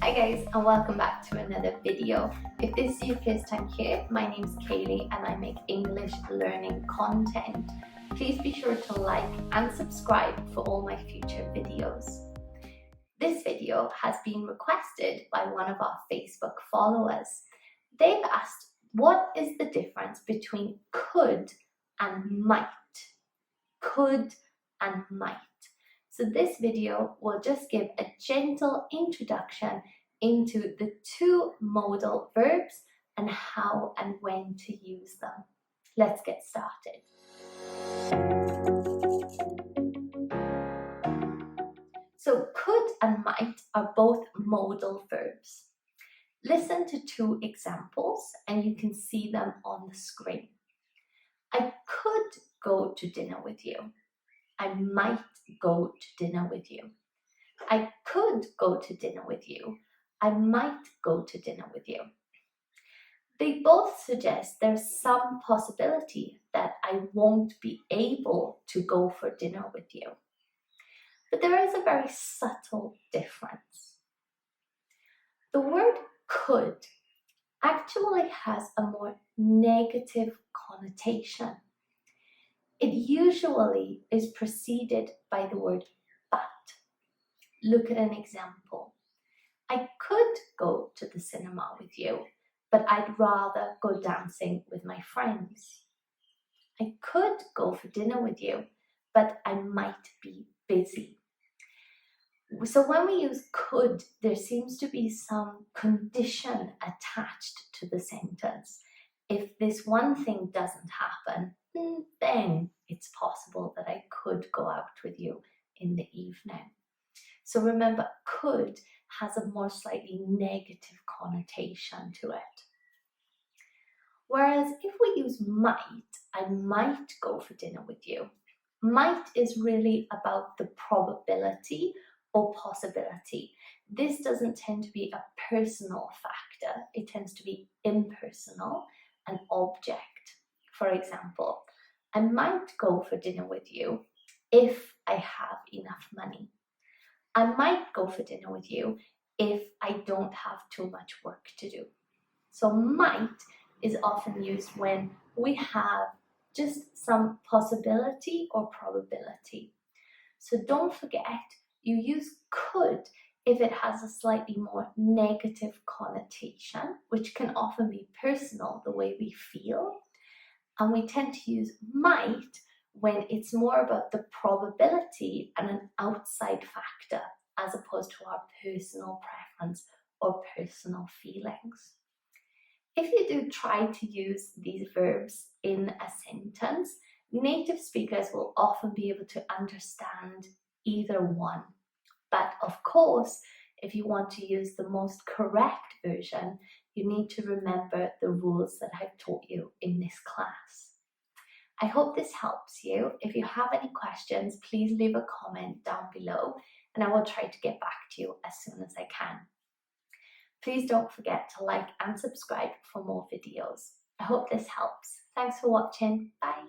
Hi guys, and welcome back to another video. If this is your first time here, my name is Kayleigh and I make English learning content. Please be sure to like and subscribe for all my future videos. This video has been requested by one of our Facebook followers. They've asked, what is the difference between could and might? Could and might. So this video will just give a gentle introduction into the two modal verbs and how and when to use them. Let's get started. So could and might are both modal verbs. Listen to two examples and you can see them on the screen. I could go to dinner with you. I might go to dinner with you. I could go to dinner with you. I might go to dinner with you. They both suggest there's some possibility that I won't be able to go for dinner with you. But there is a very subtle difference. The word could actually has a more negative connotation. It usually is preceded by the word but. Look at an example. I could go to the cinema with you, but I'd rather go dancing with my friends. I could go for dinner with you, but I might be busy. So when we use could, there seems to be some condition attached to the sentence. If this one thing doesn't happen, then it's possible that I could go out with you in the evening. So remember, could has a more slightly negative connotation to it. Whereas if we use might, I might go for dinner with you. Might is really about the probability or possibility. This doesn't tend to be a personal factor. It tends to be impersonal, an object. For example, I might go for dinner with you if I have enough money. I might go for dinner with you if I don't have too much work to do. So might is often used when we have just some possibility or probability. So don't forget, you use could if it has a slightly more negative connotation, which can often be personal, the way we feel. And we tend to use might when it's more about the probability and an outside factor as opposed to our personal preference or personal feelings. If you do try to use these verbs in a sentence, native speakers will often be able to understand either one. But of course, if you want to use the most correct version, you need to remember the rules that I've taught you in this class. I hope this helps you. If you have any questions, please leave a comment down below and I will try to get back to you as soon as I can. Please don't forget to like and subscribe for more videos. I hope this helps. Thanks for watching. Bye.